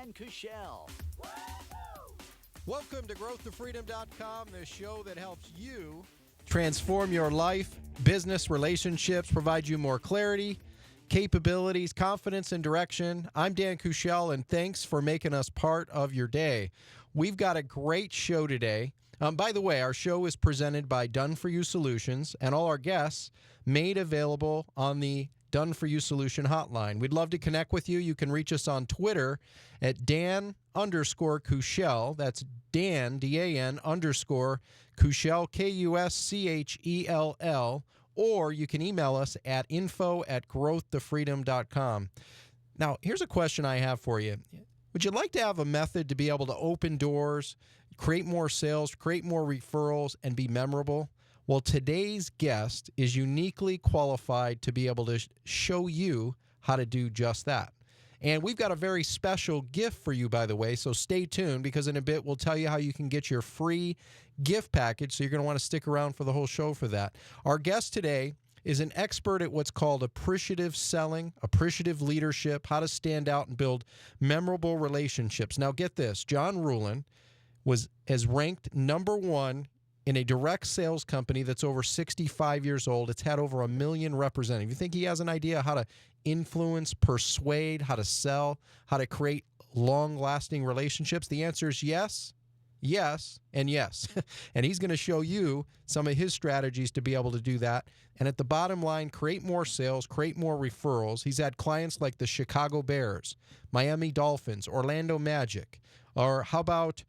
Dan Kuschell. Welcome to growthofreedom.com, the show that helps you transform your life, business, relationships, provide you more clarity, capabilities, confidence, and direction. I'm Dan Kuschell, and thanks for making us part of your day. We've got a great show today. By the way, our show is presented by Done For You Solutions, and all our guests made available on the Done For You Solution hotline. We'd love to connect with you. You can reach us on Twitter at Dan_Kuschell. That's Dan, D-A-N, _ Kuschell, Kuschell. Or you can email us at info@growthtofreedom.com. Now, here's a question I have for you. Would you like to have a method to be able to open doors, create more sales, create more referrals, and be memorable? Well, today's guest is uniquely qualified to be able to show you how to do just that. And we've got a very special gift for you, by the way, so stay tuned, because in a bit we'll tell you how you can get your free gift package, so you're going to want to stick around for the whole show for that. Our guest today is an expert at what's called appreciative selling, appreciative leadership, how to stand out and build memorable relationships. Now get this, John Ruhlin has ranked number one in a direct sales company that's over 65 years old. It's had over 1 million representatives. You think he has an idea how to influence, persuade, how to sell, how to create long-lasting relationships? The answer is yes, yes, and yes. And he's going to show you some of his strategies to be able to do that. And at the bottom line, create more sales, create more referrals. He's had clients like the Chicago Bears, Miami Dolphins, Orlando Magic, or how about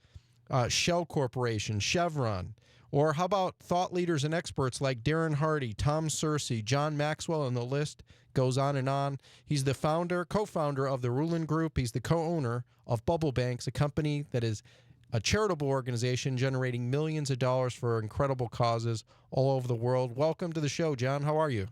Shell Corporation, Chevron, or how about thought leaders and experts like Darren Hardy, Tom Searcy, John Maxwell, and the list goes on and on. He's the co-founder of the Ruhlin Group. He's the co-owner of Bubble Banks, a company that is a charitable organization generating millions of dollars for incredible causes all over the world. Welcome to the show, John. How are you?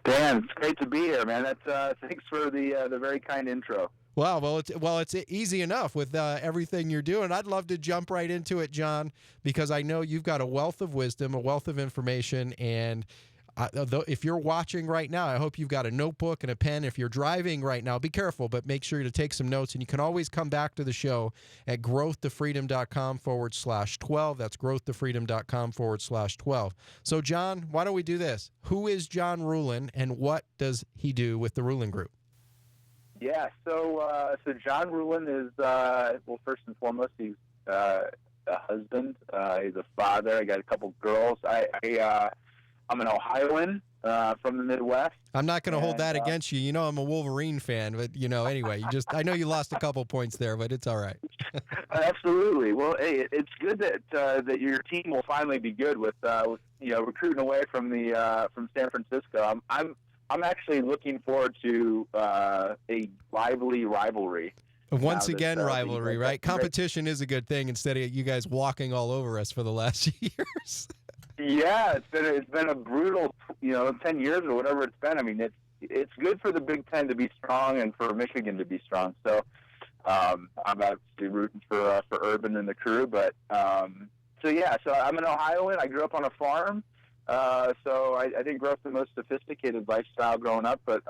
Dan, it's great to be here, man. Thanks for the very kind intro. Wow, well, it's easy enough with everything you're doing. I'd love to jump right into it, John, because I know you've got a wealth of wisdom, a wealth of information, and if you're watching right now, I hope you've got a notebook and a pen. If you're driving right now, be careful, but make sure to take some notes, and you can always come back to the show at growthtofreedom.com/12. That's growthtofreedom.com/12. So, John, why don't we do this? Who is John Ruhlin, and what does he do with the Ruhlin Group? Yeah, so John Ruhlin is, well, first and foremost, he's a husband. He's a father. I got a couple girls. I'm an Ohioan from the Midwest. I'm not going to hold that against you. You know I'm a Wolverine fan, but, anyway, I know you lost a couple points there, but it's all right. Absolutely. Well, hey, it's good that your team will finally be good with recruiting away from San Francisco. I'm actually looking forward to a lively rivalry. Once again, rivalry, right? Competition is a good thing instead of you guys walking all over us for the last years. Yeah, it's been a brutal, 10 years or whatever it's been. I mean, it's good for the Big Ten to be strong and for Michigan to be strong. So I'm obviously rooting for Urban and the crew. But so I'm an Ohioan. I grew up on a farm. So I didn't grow up the most sophisticated lifestyle growing up, but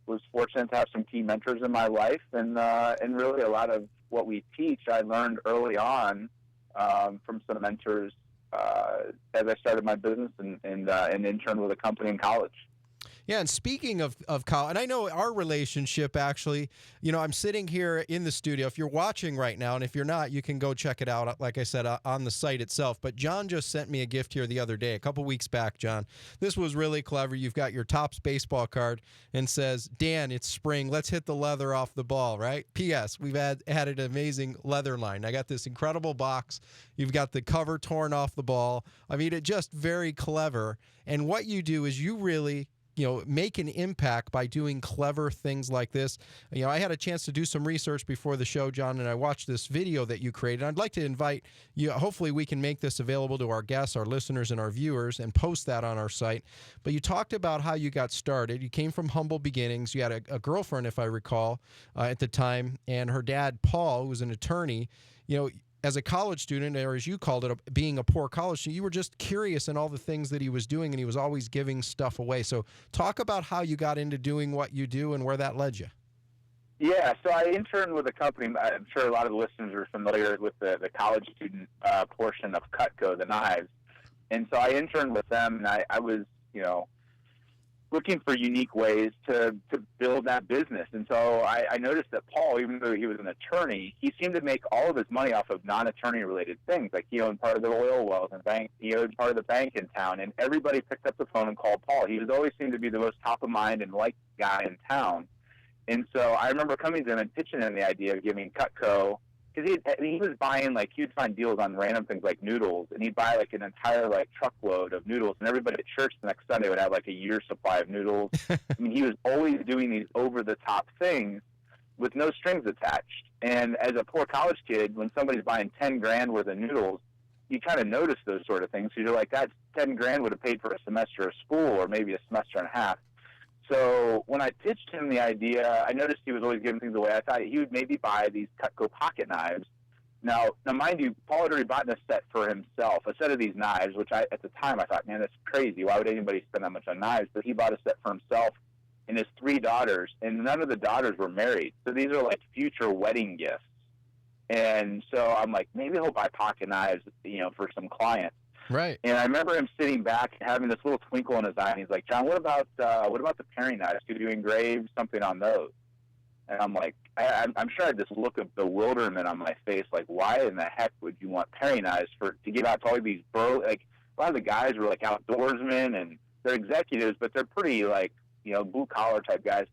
was fortunate to have some key mentors in my life, and really a lot of what we teach I learned early on from some mentors as I started my business and interned with a company in college. Yeah, and speaking of college, and I know our relationship actually, I'm sitting here in the studio. If you're watching right now, and if you're not, you can go check it out, like I said, on the site itself. But John just sent me a gift here the other day, a couple weeks back, John. This was really clever. You've got your Topps baseball card and says, Dan, it's spring. Let's hit the leather off the ball, right? P.S. We've added an amazing leather line. I got this incredible box. You've got the cover torn off the ball. I mean, it's just very clever. And what you do is you really make an impact by doing clever things like this. I had a chance to do some research before the show, John, and I watched this video that you created. I'd like to invite you. Hopefully we can make this available to our guests, our listeners, and our viewers and post that on our site. But you talked about how you got started. You came from humble beginnings. You had a girlfriend, if I recall, at the time, and her dad, Paul, who was an attorney, as a college student, or as you called it, being a poor college student, you were just curious in all the things that he was doing, and he was always giving stuff away. So talk about how you got into doing what you do and where that led you. Yeah, so I interned with a company. I'm sure a lot of the listeners are familiar with the college student portion of Cutco, the knives. And so I interned with them, and I was, you know, looking for unique ways to build that business. And so I noticed that Paul, even though he was an attorney, he seemed to make all of his money off of non-attorney related things. Like he owned part of the oil wells and bank, he owned part of the bank in town, and everybody picked up the phone and called Paul. He was always seemed to be the most top of mind and liked guy in town. And so I remember coming to him and pitching him the idea of giving Cutco, because he was buying, like, he'd find deals on random things like noodles, and he'd buy like an entire like truckload of noodles, and everybody at church the next Sunday would have like a year's supply of noodles. I mean, he was always doing these over the top things with no strings attached. And as a poor college kid, when somebody's buying 10 grand worth of noodles, you kind of notice those sort of things. So you're like, that 10 grand would have paid for a semester of school or maybe a semester and a half. So when I pitched him the idea, I noticed he was always giving things away. I thought he would maybe buy these Cutco pocket knives. Now, mind you, Paul had already bought a set for himself, a set of these knives, which at the time I thought, man, that's crazy. Why would anybody spend that much on knives? But he bought a set for himself and his 3 daughters, and none of the daughters were married. So these are like future wedding gifts. And so I'm like, maybe he'll buy pocket knives, you know, for some clients. Right. And I remember him sitting back and having this little twinkle in his eye, and he's like, John, what about the paring knives? Could you engrave something on those? And I'm like, I'm sure I had this look of bewilderment on my face, like, why in the heck would you want paring knives to give out to all these like, a lot of the guys were like outdoorsmen, and they're executives, but they're pretty like, you know, blue collar type guys.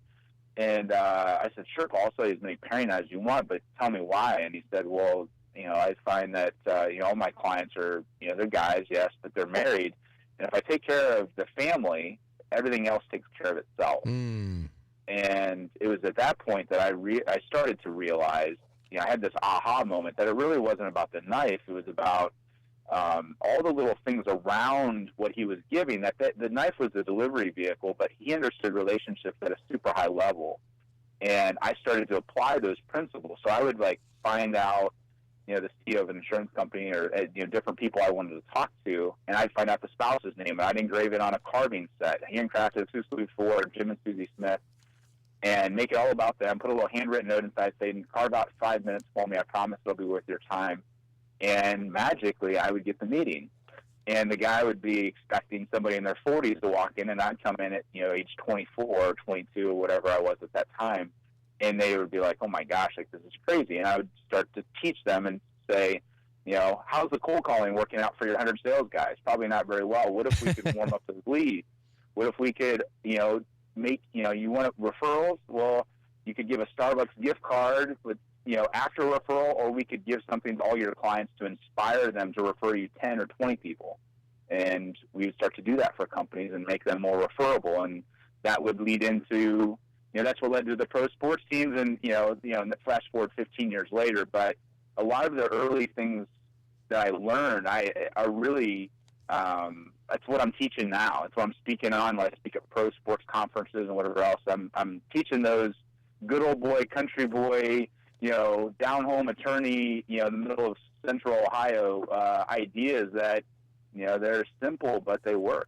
And I said, sure, Paul, I'll sell you as many paring knives as you want, but tell me why. And he said, well, you know, I find that, you know, all my clients are, you know, they're guys, yes, but they're married. And if I take care of the family, everything else takes care of itself. Mm. And it was at that point that I started to realize, you know, I had this aha moment that it really wasn't about the knife. It was about all the little things around what he was giving. That the knife was the delivery vehicle, but he understood relationships at a super high level. And I started to apply those principles. So I would like find out, you know, the CEO of an insurance company or, you know, different people I wanted to talk to, and I'd find out the spouse's name, and I'd engrave it on a carving set, handcrafted exclusively for Jim and Susie Smith, and make it all about them, put a little handwritten note inside saying, carve out 5 minutes for me, I promise it'll be worth your time. And magically, I would get the meeting. And the guy would be expecting somebody in their 40s to walk in, and I'd come in at, you know, age 24 or 22 or whatever I was at that time. And they would be like, oh, my gosh, like, this is crazy. And I would start to teach them and say, you know, how's the cold calling working out for your 100 sales guys? Probably not very well. What if we could warm up the lead? What if we could, you know, make, you know, you want referrals? Well, you could give a Starbucks gift card with, you know, after referral, or we could give something to all your clients to inspire them to refer you 10 or 20 people. And we would start to do that for companies and make them more referable. And that would lead into, you know, that's what led to the pro sports teams, and flash forward 15 years later. But a lot of the early things that I learned, are really, that's what I'm teaching now. It's what I'm speaking on when I speak at pro sports conferences and whatever else. I'm teaching those good old boy, country boy, you know, down home attorney, you know, in the middle of central Ohio, ideas that, you know, they're simple, but they work.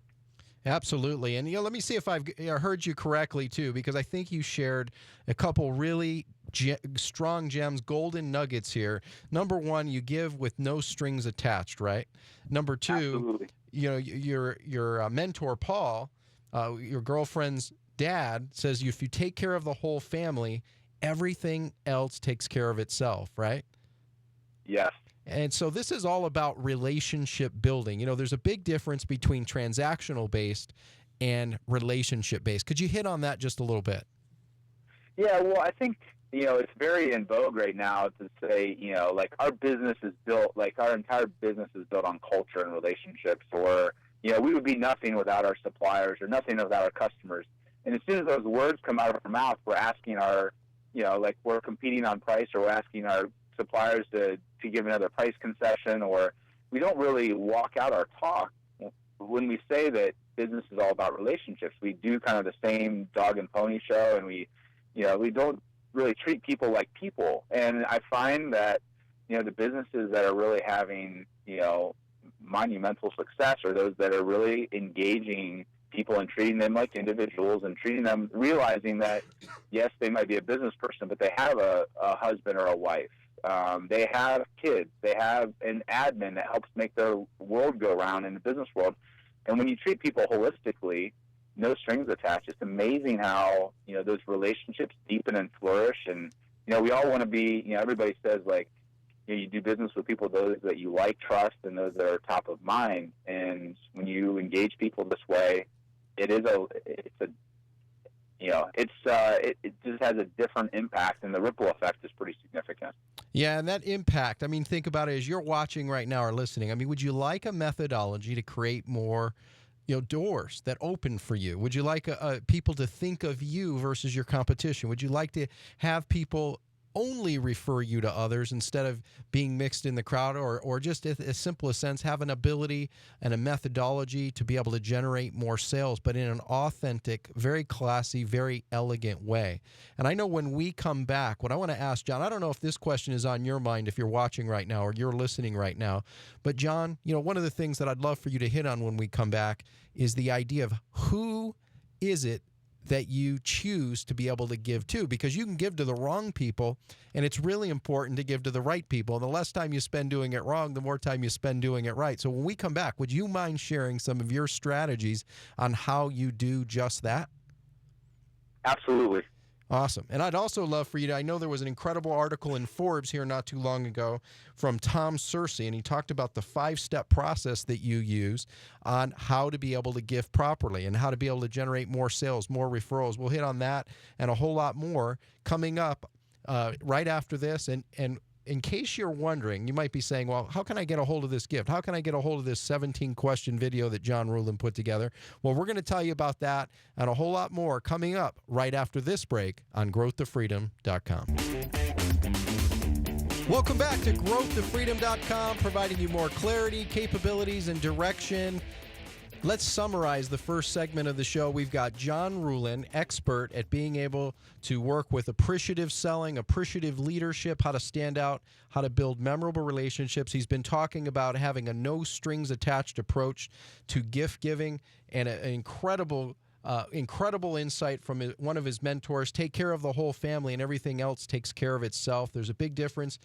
Absolutely. And, you know, let me see if I've heard you correctly, too, because I think you shared a couple really strong gems, golden nuggets here. Number one, you give with no strings attached, right? Number two, Absolutely. you know, your mentor, Paul, your girlfriend's dad, says if you take care of the whole family, everything else takes care of itself, right? Yes. And so this is all about relationship building. You know, there's a big difference between transactional based and relationship based. Could you hit on that just a little bit? Yeah, well, I think, you know, it's very in vogue right now to say, you know, like our business is built, like our entire business is built on culture and relationships, or, you know, we would be nothing without our suppliers or nothing without our customers. And as soon as those words come out of our mouth, we're asking our, you know, like we're competing on price, or we're asking our suppliers to give another price concession, or we don't really walk out our talk. When we say that business is all about relationships, we do kind of the same dog and pony show, and we don't really treat people like people. And I find that, you know, the businesses that are really having, you know, monumental success are those that are really engaging people and treating them like individuals and treating them, realizing that, yes, they might be a business person, but they have a husband or a wife. They have kids. They have an admin that helps make their world go round in the business world. And when you treat people holistically, no strings attached, it's amazing how, those relationships deepen and flourish. And, we all want to be, everybody says, like, you do business with people, those that you like, trust, and those that are top of mind. And when you engage people this way, it just has a different impact, and the ripple effect is pretty significant. Yeah, and that impact, I mean, think about it as you're watching right now or listening. I mean, would you like a methodology to create more, doors that open for you? Would you like people to think of you versus your competition? Would you like to have people only refer you to others instead of being mixed in the crowd, or just as simple as sense, have an ability and a methodology to be able to generate more sales, but in an authentic, very classy, very elegant way? And I know when we come back, what I want to ask John, I don't know if this question is on your mind if you're watching right now or you're listening right now, but John, one of the things that I'd love for you to hit on when we come back is the idea of who is it that you choose to be able to give to, because you can give to the wrong people, and it's really important to give to the right people. And the less time you spend doing it wrong, the more time you spend doing it right. So when we come back, would you mind sharing some of your strategies on how you do just that? Absolutely. Awesome. And I'd also love for you to, I know there was an incredible article in Forbes here not too long ago from Tom Searcy, and he talked about the 5-step process that you use on how to be able to give properly and how to be able to generate more sales, more referrals. We'll hit on that and a whole lot more coming up right after this. And in case you're wondering, you might be saying, well, how can I get a hold of this gift? How can I get a hold of this 17-question video that John Ruhlin put together? Well, we're going to tell you about that and a whole lot more coming up right after this break on growthtoFreedom.com. Welcome back to growthtoFreedom.com, providing you more clarity, capabilities, and direction. Let's summarize the first segment of the show. We've got John Ruhlin, expert at being able to work with appreciative selling, appreciative leadership, how to stand out, how to build memorable relationships. He's been talking about having a no-strings-attached approach to gift giving, and an incredible insight from one of his mentors. Take care of the whole family and everything else takes care of itself. There's a big difference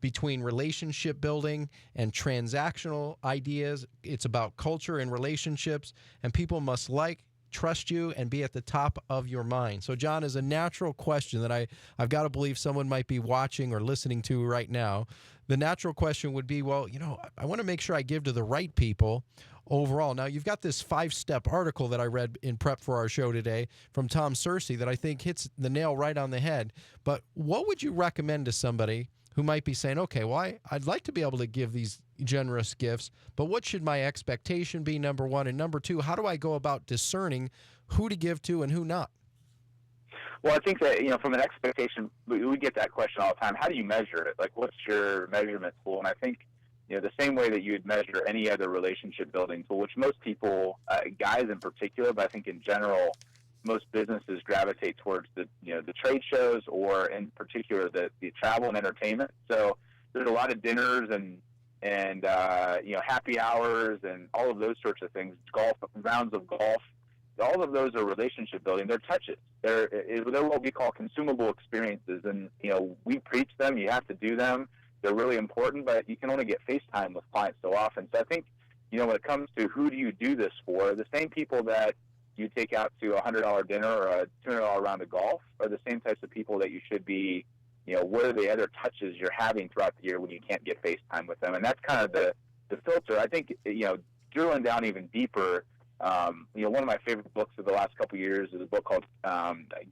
between relationship building and transactional ideas. It's about culture and relationships, and people must trust you, and be at the top of your mind. So, John, is a natural question that I've got to believe someone might be watching or listening to right now. The natural question would be, well, I want to make sure I give to the right people overall. Now, you've got this 5-step article that I read in prep for our show today from Tom Searcy that I think hits the nail right on the head. But what would you recommend to somebody who might be saying, okay, well, I'd like to be able to give these generous gifts, but what should my expectation be, number one? And number two, how do I go about discerning who to give to and who not? Well, I think that, from an expectation, we get that question all the time. How do you measure it? Like, what's your measurement tool? And I think, the same way that you would measure any other relationship building tool, which most people, guys in particular, but I think in general, most businesses gravitate towards the trade shows, or in particular the travel and entertainment. So there's a lot of dinners and happy hours and all of those sorts of things. Golf, rounds of golf. All of those are relationship building. They're touches. They're what we call consumable experiences, and we preach them. You have to do them. They're really important, but you can only get FaceTime with clients so often. So I think when it comes to who do you do this for, the same people that you take out to a $100 dinner or a $200 round of golf are the same types of people that you should be. What are the other touches you're having throughout the year when you can't get FaceTime with them? And that's kind of the filter. I think drilling down even deeper. One of my favorite books of the last couple of years is a book called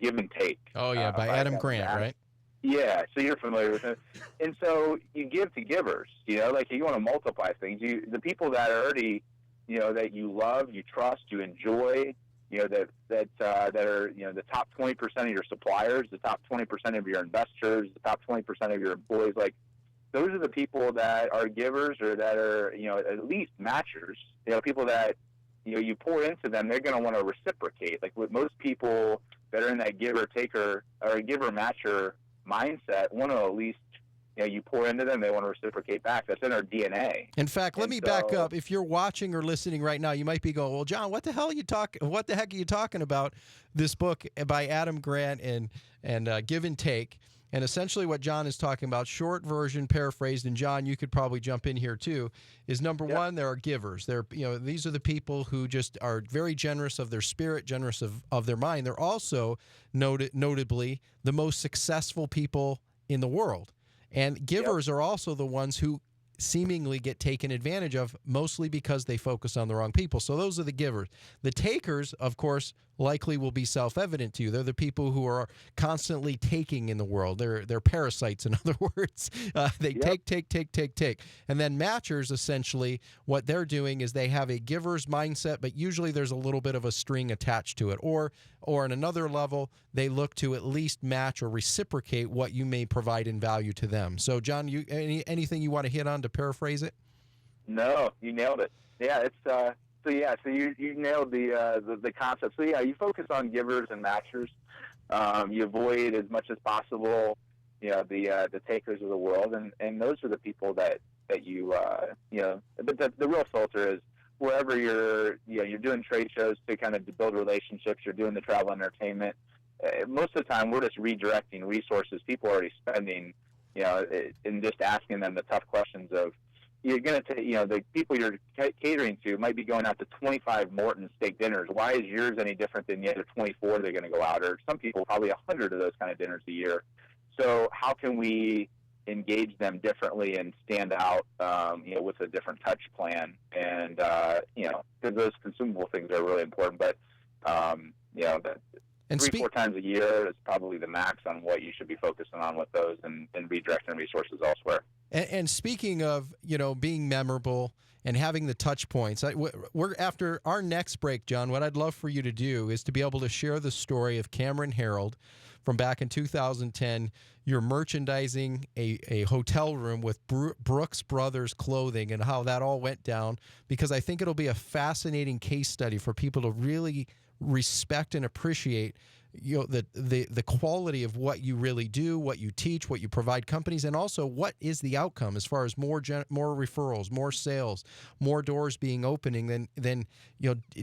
Give and Take. Oh, yeah, by Adam Grant, right? Yeah, so you're familiar with it. And so you give to givers, like you want to multiply things. The people that are already, that you love, you trust, you enjoy, that are, the top 20% of your suppliers, the top 20% of your investors, the top 20% of your employees, like those are the people that are givers, or that are, at least matchers, people that, you pour into them, they're going to want to reciprocate. Like with most people that are in that giver-taker or giver-matcher mindset, want to at least you pour into them, they want to reciprocate back. That's in our DNA. In fact, let me back up. If you're watching or listening right now, you might be going, "Well, John, what the heck are you talking about?" This book by Adam Grant and Give and Take. And essentially what John is talking about, short version, paraphrased, and John, you could probably jump in here too, is number one, there are givers. These are the people who just are very generous of their spirit, generous of their mind. They're also notably the most successful people in the world. And givers are also the ones who seemingly get taken advantage of, mostly because they focus on the wrong people. So those are the givers. The takers, of course, likely will be self-evident to you. They're the people who are constantly taking in the world. They're parasites, in other words. They take. And then matchers, essentially, what they're doing is they have a giver's mindset, but usually there's a little bit of a string attached to it. Or on another level, they look to at least match or reciprocate what you may provide in value to them. So, John, anything you want to hit on to paraphrase it? No, you nailed it. Yeah, it's so you nailed the concept. So you focus on givers and matchers. You avoid as much as possible, the takers of the world, and those are the people that you But the real filter is wherever you're doing trade shows to kind of build relationships. You're doing the travel and entertainment. Most of the time, we're just redirecting resources people are already spending, and just asking them the tough questions of, you're going to the people you're catering to might be going out to 25 Morton steak dinners. Why is yours any different than the other 24 they're going to go out? Or some people probably 100 of those kind of dinners a year. So how can we engage them differently and stand out, with a different touch plan? And, because those consumable things are really important. But, and 3-4 times a year is probably the max on what you should be focusing on with those, and redirecting resources elsewhere. And speaking of, being memorable and having the touch points, we're after our next break, John, what I'd love for you to do is to be able to share the story of Cameron Harold from back in 2010. You're merchandising a hotel room with Brooks Brothers clothing and how that all went down, because I think it'll be a fascinating case study for people to really respect and appreciate the quality of what you really do, what you teach, what you provide companies, and also what is the outcome as far as more referrals, more sales, more doors being opening than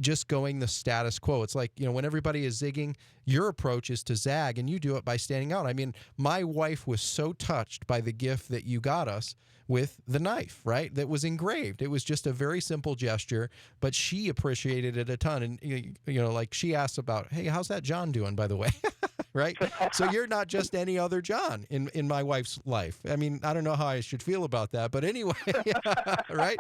just going the status quo. It's like, when everybody is zigging, your approach is to zag, and you do it by standing out. I mean, my wife was so touched by the gift that you got us with the knife, right? That was engraved. It was just a very simple gesture, but she appreciated it a ton. And, like she asked about, hey, how's that John doing, by the way? Right? So you're not just any other John in my wife's life. I mean, I don't know how I should feel about that, but anyway, right?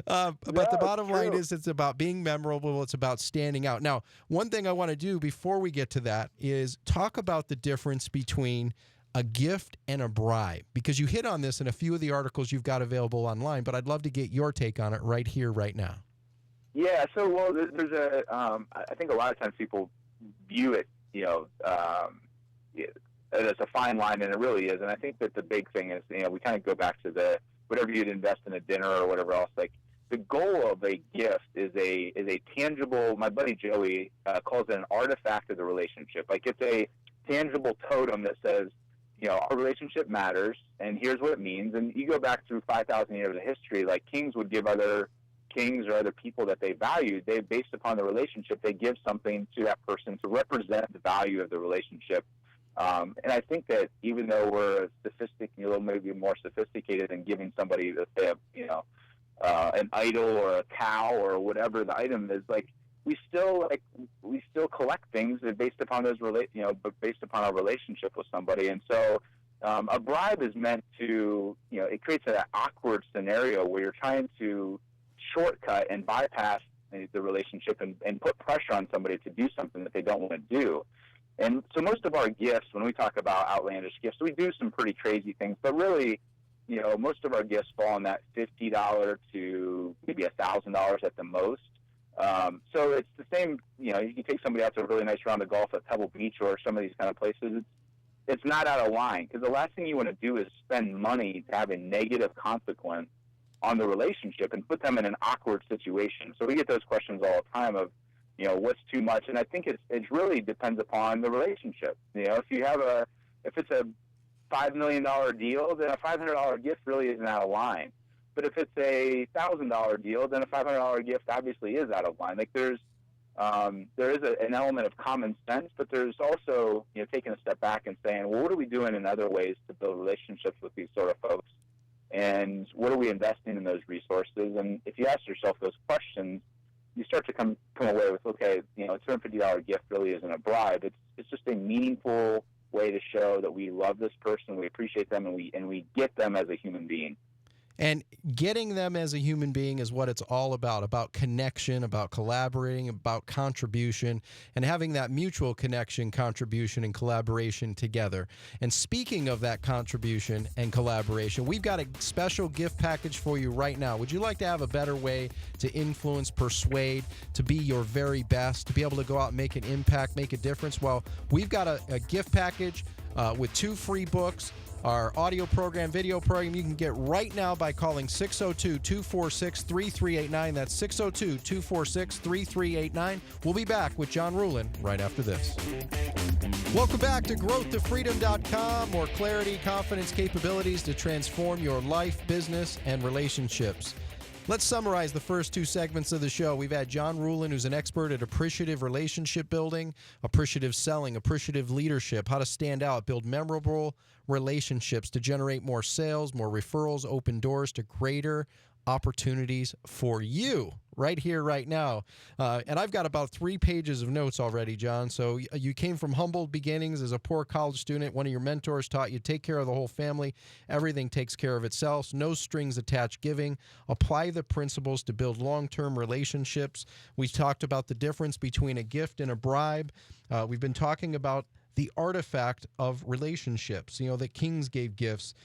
But the bottom line is it's about being memorable. It's about standing out. Now, one thing I want to do before we get to that is talk about the difference between a gift and a bribe, because you hit on this in a few of the articles you've got available online, but I'd love to get your take on it right here, right now. Yeah, so, there's I think a lot of times people view it, as a fine line, and it really is. And I think that the big thing is, we kind of go back to whatever you'd invest in a dinner or whatever else, like the goal of a gift is a tangible, my buddy Joey calls it an artifact of the relationship. Like it's a tangible totem that says, our relationship matters, and here's what it means. And you go back through 5,000 years of history, like kings would give other kings or other people that they valued, based upon the relationship, they give something to that person to represent the value of the relationship. And I think that even though we're maybe more sophisticated in giving somebody, let's say, an idol or a cow or whatever the item is, like we still collect things based upon based upon our relationship with somebody. And so a bribe is meant to, it creates an awkward scenario where you're trying to shortcut and bypass the relationship and put pressure on somebody to do something that they don't want to do. And so most of our gifts, when we talk about outlandish gifts, we do some pretty crazy things, but really, most of our gifts fall in that $50 to maybe $1,000 at the most. So it's the same, you can take somebody out to a really nice round of golf at Pebble Beach or some of these kind of places. It's not out of line, because the last thing you want to do is spend money to have a negative consequence on the relationship and put them in an awkward situation. So we get those questions all the time of, what's too much? And I think it really depends upon the relationship. If it's a $5 million deal, then a $500 gift really isn't out of line. But if it's a $1,000 deal, then a $500 gift obviously is out of line. Like there is an element of common sense, but there's also, taking a step back and saying, well, what are we doing in other ways to build relationships with these sort of folks? And what are we investing in those resources? And if you ask yourself those questions, you start to come away with, okay, a $250 gift really isn't a bribe. It's just a meaningful way to show that we love this person, we appreciate them, and we get them as a human being. And getting them as a human being is what it's all about connection, about collaborating, about contribution, and having that mutual connection, contribution, and collaboration together. And speaking of that contribution and collaboration, we've got a special gift package for you right now. Would you like to have a better way to influence, persuade, to be your very best, to be able to go out and make an impact, make a difference? Well, we've got a gift package with 2 free books, our audio program, video program, you can get right now by calling 602-246-3389. That's 602-246-3389. We'll be back with John Ruhlin right after this. Welcome back to growthtofreedom.com. More clarity, confidence, capabilities to transform your life, business, and relationships. Let's summarize the first 2 segments of the show. We've had John Ruhlin, who's an expert at appreciative relationship building, appreciative selling, appreciative leadership, how to stand out, build memorable relationships to generate more sales, more referrals, open doors to greater opportunities for you right here, right now. And I've got about 3 pages of notes already, John. So you came from humble beginnings as a poor college student. One of your mentors taught you take care of the whole family. Everything takes care of itself. No strings attached giving. Apply the principles to build long-term relationships. We talked about the difference between a gift and a bribe. We've been talking about the artifact of relationships, that kings gave gifts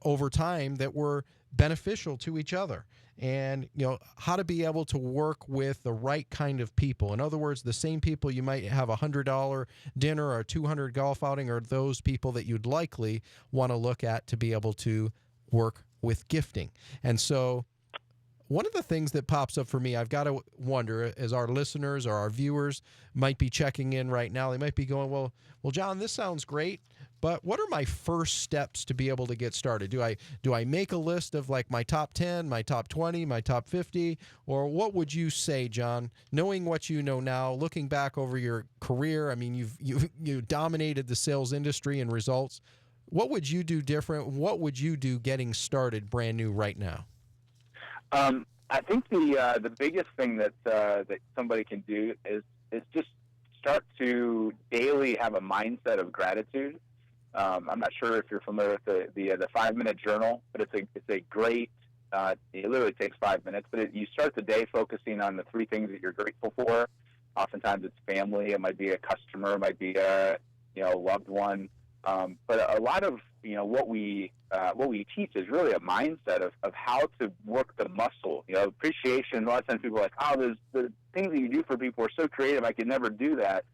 over time that were beneficial to each other, and how to be able to work with the right kind of people. In other words, the same people you might have a $100 dinner or a $200 golf outing are those people that you'd likely want to look at to be able to work with gifting. And so one of the things that pops up for me, I've got to wonder, as our listeners or our viewers might be checking in right now, they might be going, well, John, this sounds great, but what are my first steps to be able to get started? Do I make a list of like my top 10, my top 20, my top 50, or what would you say, John, knowing what you know now, looking back over your career? I mean, you dominated the sales industry in results. What would you do different? What would you do getting started brand new right now? I think the biggest thing that somebody can do is just start to daily have a mindset of gratitude. I'm not sure if you're familiar with the 5-minute journal, but it's a great. It literally takes 5 minutes, but you start the day focusing on the 3 things that you're grateful for. Oftentimes it's family, it might be a customer, it might be a loved one. But a lot of what we teach is really a mindset of how to work the muscle. Appreciation. A lot of times people are like, the things that you do for people are so creative. I could never do that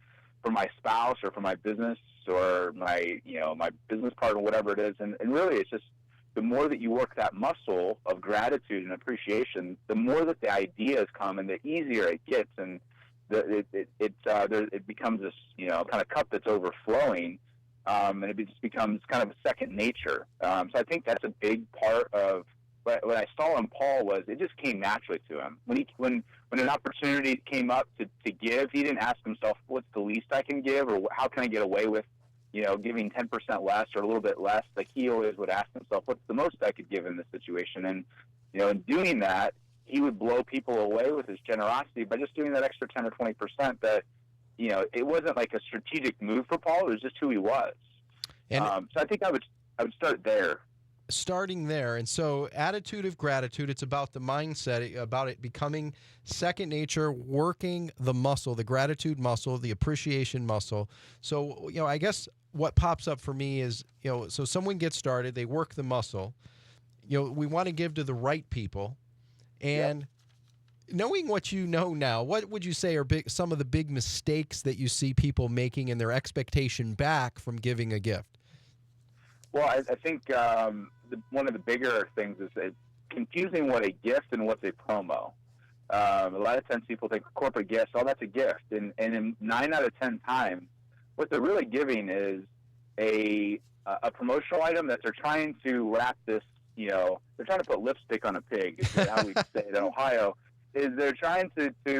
for my spouse or for my business or my business partner, whatever it is. And really, it's just the more that you work that muscle of gratitude and appreciation, the more that the ideas come and the easier it gets, and it becomes this kind of cup that's overflowing. And it just becomes kind of a second nature. So I think that's a big part of what I saw in Paul was it just came naturally to him. When an opportunity came up to give, he didn't ask himself, what's the least I can give, or how can I get away with, giving 10% less or a little bit less. Like he always would ask himself, what's the most I could give in this situation? And, in doing that, he would blow people away with his generosity by just doing that extra 10 or 20% that, it wasn't like a strategic move for Paul. It was just who he was. And so I think I would start there. Starting there. And so attitude of gratitude, it's about the mindset, about it becoming second nature, working the muscle, the gratitude muscle, the appreciation muscle. So, I guess what pops up for me is, so someone gets started, they work the muscle. We want to give to the right people. And knowing what you know now, what would you say are some of the big mistakes that you see people making in their expectation back from giving a gift? Well, I think one of the bigger things is confusing what a gift and what's a promo. A lot of times people think corporate gifts, that's a gift. And in 9 out of 10 times, what they're really giving is a a promotional item that they're trying to wrap this, they're trying to put lipstick on a pig, is how we say it in Ohio, is they're trying to say,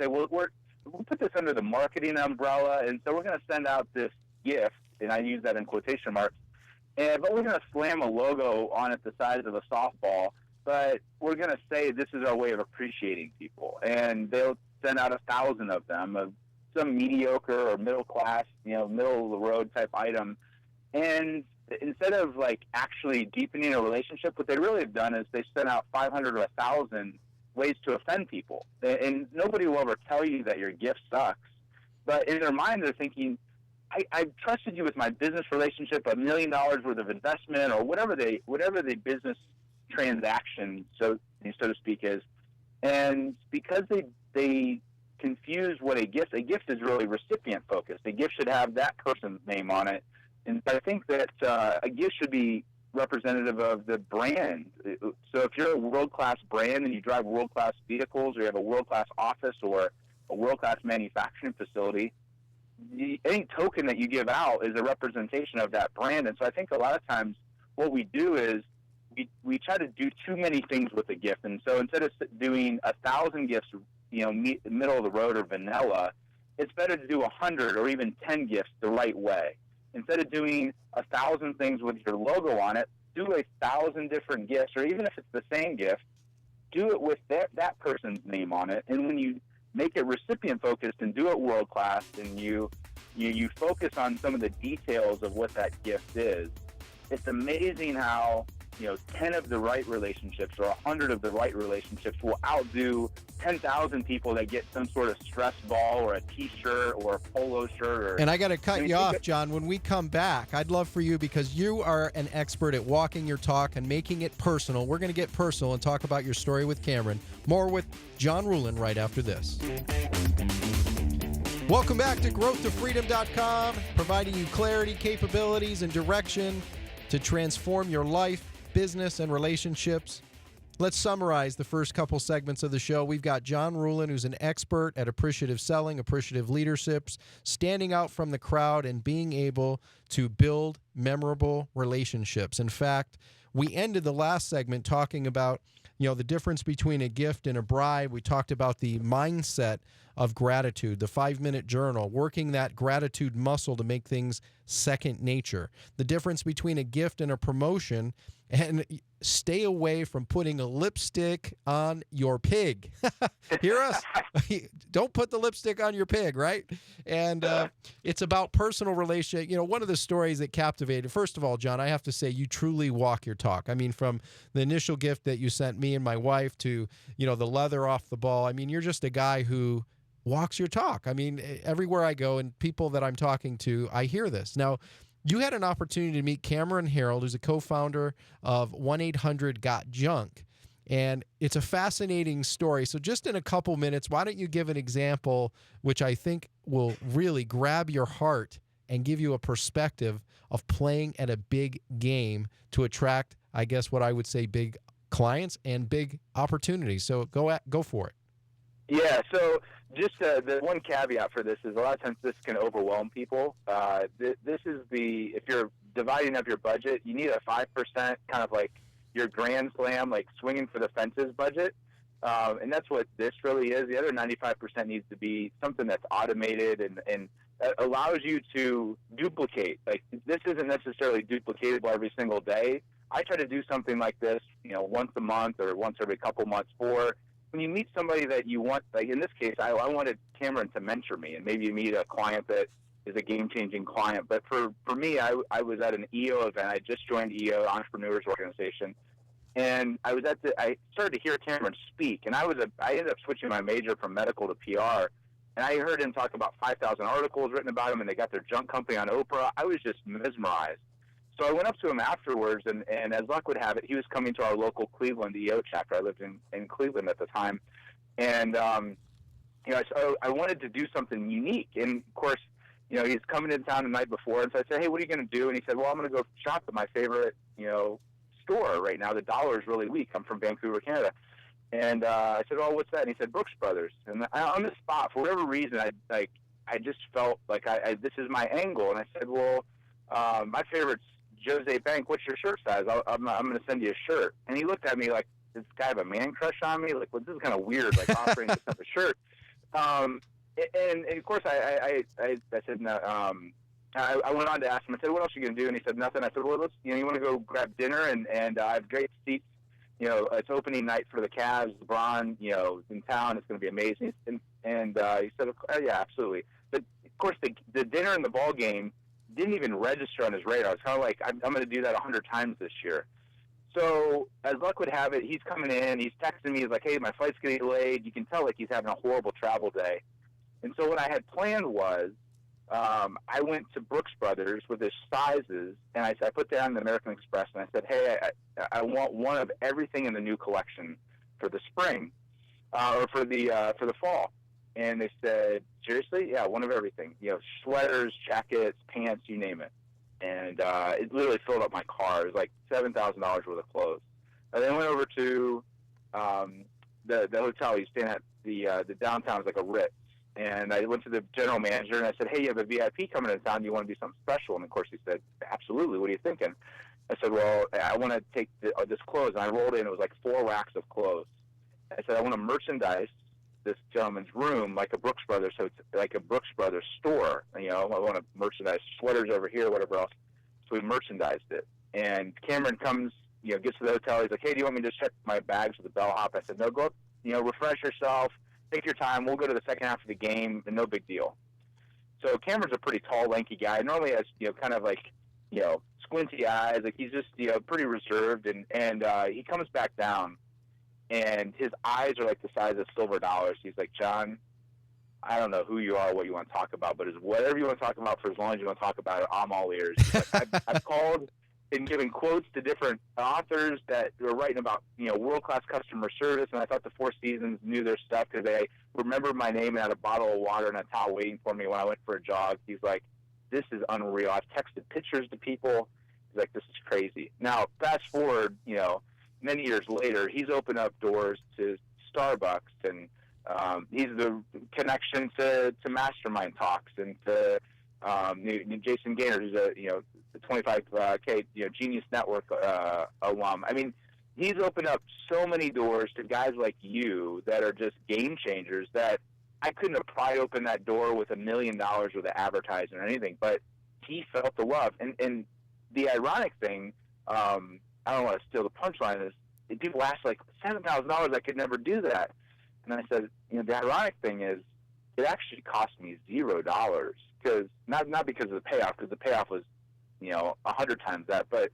well, we'll put this under the marketing umbrella, and so we're going to send out this gift, and I use that in quotation marks, but we're going to slam a logo on it the size of a softball, but we're going to say this is our way of appreciating people. And they'll send out 1,000 of them, of some mediocre or middle class, middle of the road type item. And instead of like actually deepening a relationship, what they really have done is they sent out 500 or 1,000 ways to offend people. And nobody will ever tell you that your gift sucks. But in their mind, they're thinking, I've trusted you with my business relationship, $1 million worth of investment, or whatever the business transaction, so to speak, is. And because they confuse what a gift is really recipient focused. A gift should have that person's name on it. And I think that a gift should be representative of the brand. So if you're a world-class brand and you drive world-class vehicles, or you have a world-class office or a world-class manufacturing facility, any token that you give out is a representation of that brand. And so I think a lot of times what we do is we try to do too many things with a gift. And so instead of doing 1,000 gifts, middle of the road or vanilla, it's better to do 100 or even 10 gifts the right way. Instead of doing 1,000 things with your logo on it, do 1,000 different gifts, or even if it's the same gift, do it with that person's name on it. And when you make it recipient focused and do it world class, and you focus on some of the details of what that gift is, it's amazing how 10 of the right relationships or 100 of the right relationships will outdo 10,000 people that get some sort of stress ball or a T-shirt or a polo shirt. And I got to cut you off, John. When we come back, I'd love for you, because you are an expert at walking your talk and making it personal. We're going to get personal and talk about your story with Cameron. More with John Ruhlin right after this. Welcome back to growthtofreedom.com, providing you clarity, capabilities, and direction to transform your life, business, and relationships. Let's summarize the first couple segments of the show. We've got John Ruhlin, who's an expert at appreciative selling, appreciative leadership, standing out from the crowd and being able to build memorable relationships. In fact, we ended the last segment talking about the difference between a gift and a bribe. We talked about the mindset of gratitude, the 5-minute journal, working that gratitude muscle to make things second nature. The difference between a gift and a promotion, and stay away from putting a lipstick on your pig. Hear us? Don't put the lipstick on your pig, right? And it's about personal relationship. One of the stories that captivated, first of all, John, I have to say, you truly walk your talk. I mean, from the initial gift that you sent me and my wife to, the leather off the ball. I mean, you're just a guy who walks your talk. I mean, everywhere I go and people that I'm talking to, I hear this. Now, you had an opportunity to meet Cameron Harold, who's a co-founder of 1-800-GOT-JUNK. And it's a fascinating story. So just in a couple minutes, why don't you give an example which I think will really grab your heart and give you a perspective of playing at a big game to attract, I guess, what I would say big clients and big opportunities. So go for it. Yeah, so just the one caveat for this is a lot of times this can overwhelm people. This is if you're dividing up your budget, you need a 5% kind of like your grand slam, like swinging for the fences budget. And that's what this really is. The other 95% needs to be something that's automated and allows you to duplicate. Like, this isn't necessarily duplicatable every single day. I try to do something like this, once a month or once every couple months for when you meet somebody that you want. Like in this case, I wanted Cameron to mentor me, and maybe you meet a client that is a game-changing client. But for me, I was at an EO event. I just joined EO, Entrepreneurs Organization, and I started to hear Cameron speak, and I ended up switching my major from medical to PR, and I heard him talk about 5,000 articles written about him, and they got their junk company on Oprah. I was just mesmerized. So I went up to him afterwards, and as luck would have it, he was coming to our local Cleveland EO chapter. I lived in Cleveland at the time. And, so I wanted to do something unique. And, of course, he's coming into town the night before. And so I said, hey, what are you going to do? And he said, well, I'm going to go shop at my favorite, store right now. The dollar is really weak. I'm from Vancouver, Canada. And I said, oh, what's that? And he said, Brooks Brothers. And on the spot, for whatever reason, I just felt like this is my angle. And I said, well, my favorite's Jose Bank. What's your shirt size? I'm going to send you a shirt. And he looked at me like, this guy have a man crush on me? Like, well, this is kind of weird, like offering this type of shirt. And of course, I said, no, I went on to ask him, I said, what else are you going to do? And he said, nothing. I said, well, let's, you want to go grab dinner? And I have great seats. It's opening night for the Cavs, LeBron, in town. It's going to be amazing. And he said, oh, yeah, absolutely. But, of course, the dinner and the ball game didn't even register on his radar. It's kind of like, I'm going to do that 100 times this year. So, as luck would have it, he's coming in. He's texting me. He's like, hey, my flight's getting delayed. You can tell, like, he's having a horrible travel day. And so what I had planned was I went to Brooks Brothers with his sizes, and I put down the American Express, and I said, hey, I want one of everything in the new collection for the spring or for the fall. And they said, seriously? Yeah, one of everything. Sweaters, jackets, pants, you name it. And it literally filled up my car. It was like $7,000 worth of clothes. I then went over to the hotel. He's staying at the downtown is like a Ritz. And I went to the general manager and I said, hey, you have a VIP coming into town. Do you want to do something special? And of course he said, absolutely. What are you thinking? I said, well, I want to take this clothes. And I rolled in. It was like 4 racks of clothes. I said, I want to merchandise this gentleman's room like a Brooks Brothers, so it's like a Brooks Brothers store. I want to merchandise sweaters over here, whatever else. So we merchandised it. And Cameron comes, gets to the hotel. He's like, hey, do you want me to check my bags with the bellhop? I said, no, go up, refresh yourself. Take your time. We'll go to the second half of the game, and no big deal. So Cameron's a pretty tall, lanky guy. Normally has, kind of like, squinty eyes. Like he's just, pretty reserved. And he comes back down, and his eyes are like the size of silver dollars. He's like, John, I don't know who you are, what you want to talk about, but it's whatever you want to talk about for as long as you want to talk about it, I'm all ears. Like, I've called and given quotes to different authors that were writing about, world-class customer service, and I thought the Four Seasons knew their stuff because they remembered my name and had a bottle of water and a towel waiting for me when I went for a jog. He's like, this is unreal. I've texted pictures to people. He's like, this is crazy. Now, fast forward, many years later, he's opened up doors to Starbucks, and he's the connection to Mastermind Talks and to Jason Gaynor, who's the 25K Genius Network alum. I mean, he's opened up so many doors to guys like you that are just game changers that I couldn't have pried open that door with $1 million worth of advertising or anything, but he felt the love. And the ironic thing, I don't want to steal the punchline, is people ask like $7,000, I could never do that. And I said, the ironic thing is it actually cost me $0 because not because of the payoff, because the payoff was 100 times that, but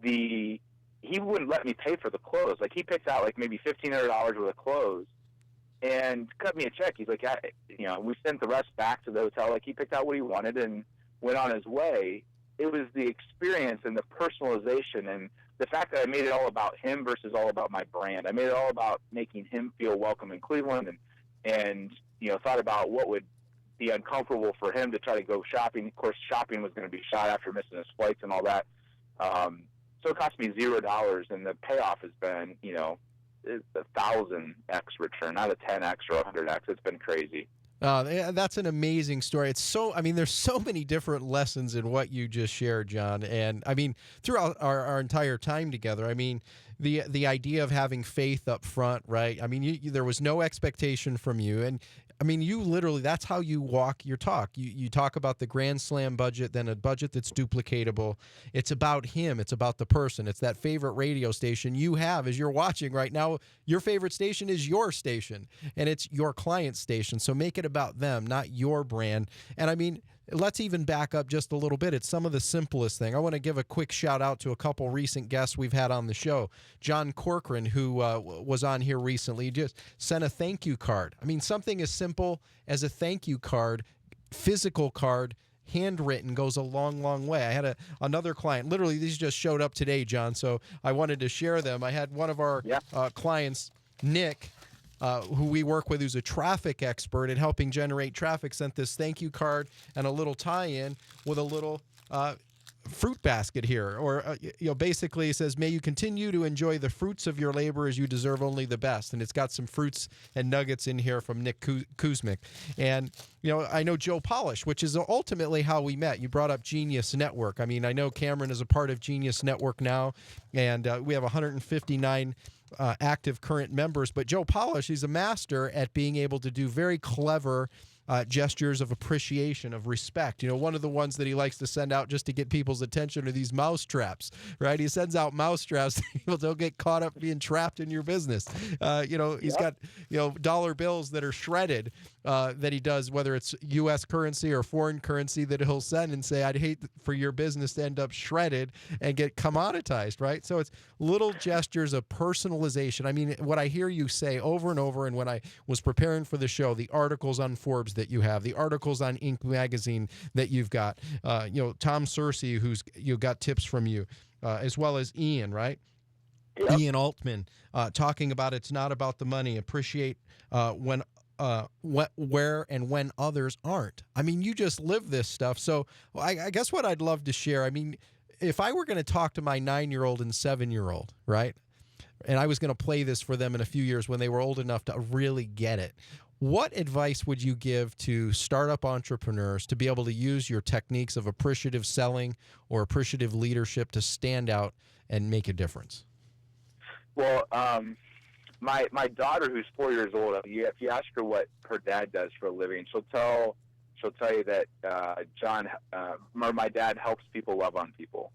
he wouldn't let me pay for the clothes. Like he picked out like maybe $1,500 worth of clothes and cut me a check. He's like, we sent the rest back to the hotel. Like he picked out what he wanted and went on his way. It was the experience and the personalization and the fact that I made it all about him versus all about my brand. I made it all about making him feel welcome in Cleveland and thought about what would be uncomfortable for him to try to go shopping. Of course, shopping was going to be shot after missing his flights and all that. So it cost me $0, and the payoff has been, it's 1,000x return, not a 10x or 100x. It's been crazy. That's an amazing story. There's so many different lessons in what you just shared, John. And I mean, throughout our entire time together, I mean, the idea of having faith up front, right? I mean, there was no expectation from you. And I mean, you literally, that's how you walk your talk. You talk about the Grand Slam budget, then a budget that's duplicatable. It's about him. It's about the person. It's that favorite radio station you have as you're watching right now. Your favorite station is your station, and it's your client's station. So make it about them, not your brand. And I mean, let's even back up just a little bit. It's some of the simplest thing. I want to give a quick shout out to a couple recent guests we've had on the show. John Corcoran, who was on here recently, just sent a thank you card. I mean, something as simple as a thank you card, physical card, handwritten, goes a long, long way. I had another client. Literally, these just showed up today, John, so I wanted to share them. I had one of our clients, Nick, who we work with, who's a traffic expert at helping generate traffic, sent this thank you card and a little tie-in with a little fruit basket here, or basically it says, may you continue to enjoy the fruits of your labor as you deserve only the best. And it's got some fruits and nuggets in here from Nick Kuzmic. And I know Joe Polish, which is ultimately how we met. You brought up Genius Network. I mean, I know Cameron is a part of Genius Network now, and we have 159 active current members. But Joe Polish, he's a master at being able to do very clever gestures of appreciation, of respect. One of the ones that he likes to send out just to get people's attention are these mouse traps, right? He sends out mouse traps so people don't get caught up being trapped in your business. He's got, dollar bills that are shredded that he does, whether it's U.S. currency or foreign currency, that he'll send and say, I'd hate for your business to end up shredded and get commoditized, right? So it's little gestures of personalization. I mean, what I hear you say over and over, and when I was preparing for the show, the articles on Forbes that you have, the articles on Inc. magazine that you've got, Tom Searcy, who's got tips from you, as well as Ian, right? Yep. Ian Altman, talking about it's not about the money. Appreciate where and when others aren't. I mean, you just live this stuff. So I guess what I'd love to share, I mean, if I were going to talk to my 9-year-old and 7-year-old, right, and I was going to play this for them in a few years when they were old enough to really get it, what advice would you give to startup entrepreneurs to be able to use your techniques of appreciative selling or appreciative leadership to stand out and make a difference? Well, my daughter, who's 4 years old, if you ask her what her dad does for a living, she'll tell you that my dad helps people love on people.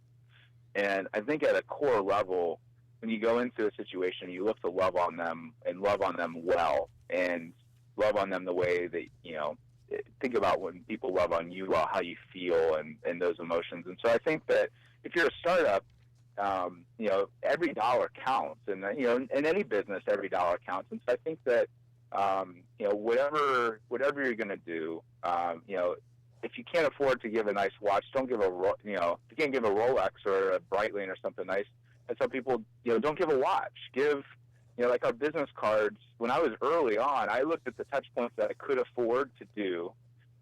And I think at a core level, when you go into a situation, you look to love on them and love on them well, and love on them the way that, think about when people love on you, how you feel and those emotions. And so I think that if you're a startup, every dollar counts, and in any business, every dollar counts. And so I think that whatever you're going to do, if you can't afford to give a nice watch, don't give if you can't give a Rolex or a Breitling or something nice. And some people, don't give a watch. Give, like our business cards. When I was early on, I looked at the touch points that I could afford to do,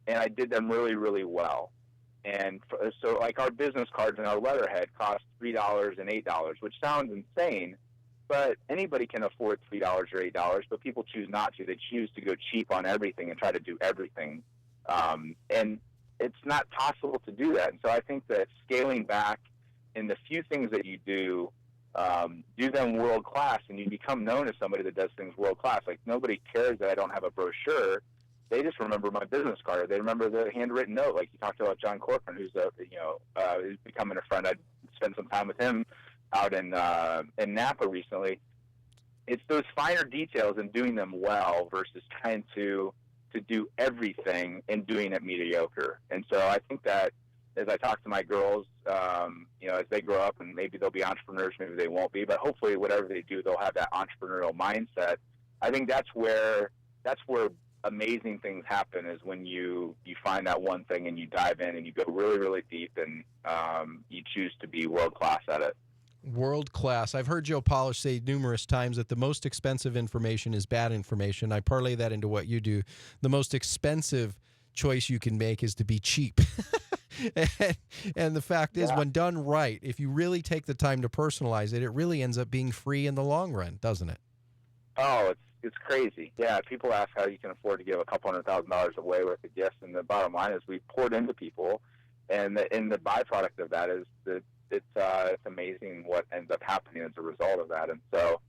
and I did them really, really well. And so, like, our business cards and our letterhead cost $3 and $8, which sounds insane, but anybody can afford $3 or $8, but people choose not to. They choose to go cheap on everything and try to do everything. And it's not possible to do that. And so I think that scaling back in the few things that you do them world class, and you become known as somebody that does things world class. Like, nobody cares that I don't have a brochure. They just remember my business card. They remember the handwritten note, like you talked about John Corcoran, who's who's becoming a friend. I spent some time with him out in Napa recently. It's those finer details and doing them well versus trying to do everything and doing it mediocre. And so I think that as I talk to my girls, as they grow up, and maybe they'll be entrepreneurs, maybe they won't be, but hopefully whatever they do, they'll have that entrepreneurial mindset. I think that's where amazing things happen, is when you find that one thing and you dive in and you go really, really deep, and you choose to be world-class at it. World class. I've heard Joe Polish say numerous times that the most expensive information is bad information. I parlay that into what you do. The most expensive choice you can make is to be cheap. And the fact is, when done right, if you really take the time to personalize it, it really ends up being free in the long run, doesn't it? Oh, it's crazy. Yeah, people ask how you can afford to give a couple $100,000 away worth of gifts, and the bottom line is we poured into people, and the byproduct of that is that it's amazing what ends up happening as a result of that. And so,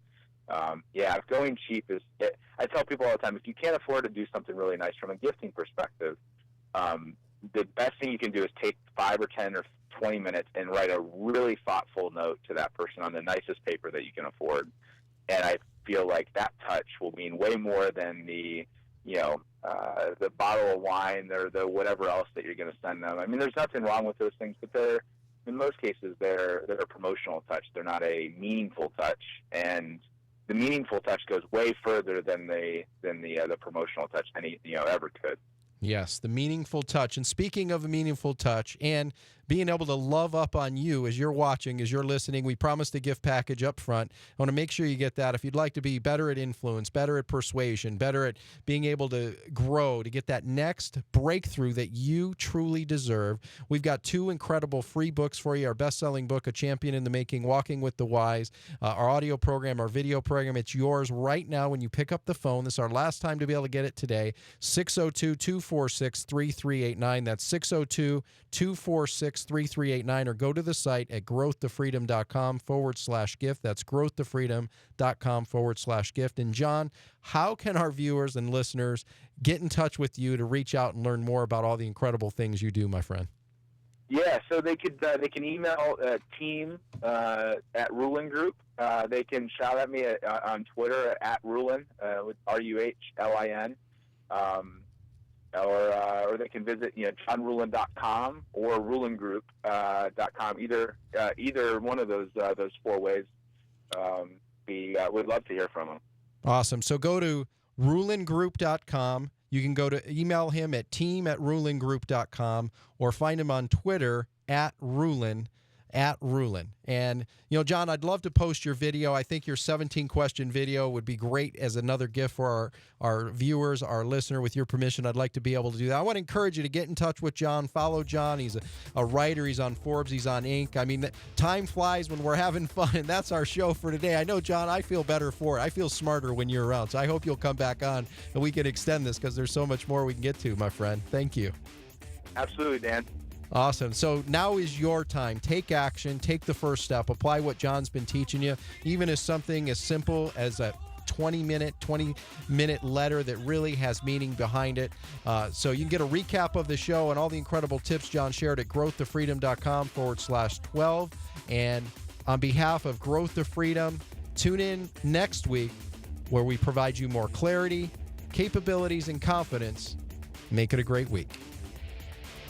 going cheap is. I tell people all the time, if you can't afford to do something really nice from a gifting perspective, the best thing you can do is take 5 or 10 or 20 minutes and write a really thoughtful note to that person on the nicest paper that you can afford. And I feel like that touch will mean way more than the bottle of wine or the whatever else that you're going to send them. I mean, there's nothing wrong with those things, but in most cases they're a promotional touch. They're not a meaningful touch, and the meaningful touch goes way further than the promotional touch ever could. Yes, the meaningful touch. And speaking of a meaningful touch and being able to love up on you as you're watching, as you're listening. We promised a gift package up front. I want to make sure you get that. If you'd like to be better at influence, better at persuasion, better at being able to grow, to get that next breakthrough that you truly deserve, we've got 2 incredible free books for you. Our best-selling book, A Champion in the Making, Walking with the Wise, our audio program, our video program. It's yours right now when you pick up the phone. This is our last time to be able to get it today. 602-246-3389. That's 602-246-3389, or go to the site at growthtofreedom.com/gift. That's growthtofreedom.com/gift. And John, how can our viewers and listeners get in touch with you to reach out and learn more about all the incredible things you do, my friend? Yeah, so they can email team at Ruhlin Group. They can shout at me on Twitter at Ruhlin with RUHLIN, or they can visit johnruhlin.com or ruhlingroup.com. Either one of those 4 ways. We'd love to hear from them. Awesome. So go to ruhlingroup.com. You can go to email him at team@ruhlingroup.com, or find him on Twitter at Ruhlin. And, John, I'd love to post your video. I think your 17-question video would be great as another gift for our viewers, our listener. With your permission, I'd like to be able to do that. I want to encourage you to get in touch with John. Follow John. He's a writer. He's on Forbes. He's on Inc. I mean, time flies when we're having fun, and that's our show for today. I know, John, I feel better for it. I feel smarter when you're around, so I hope you'll come back on and we can extend this, because there's so much more we can get to, my friend. Thank you. Absolutely, Dan. Awesome. So now is your time. Take action. Take the first step. Apply what John's been teaching you, even as something as simple as a 20-minute letter that really has meaning behind it. So you can get a recap of the show and all the incredible tips John shared at growthtofreedom.com/12. And on behalf of Growth to Freedom, tune in next week, where we provide you more clarity, capabilities, and confidence. Make it a great week.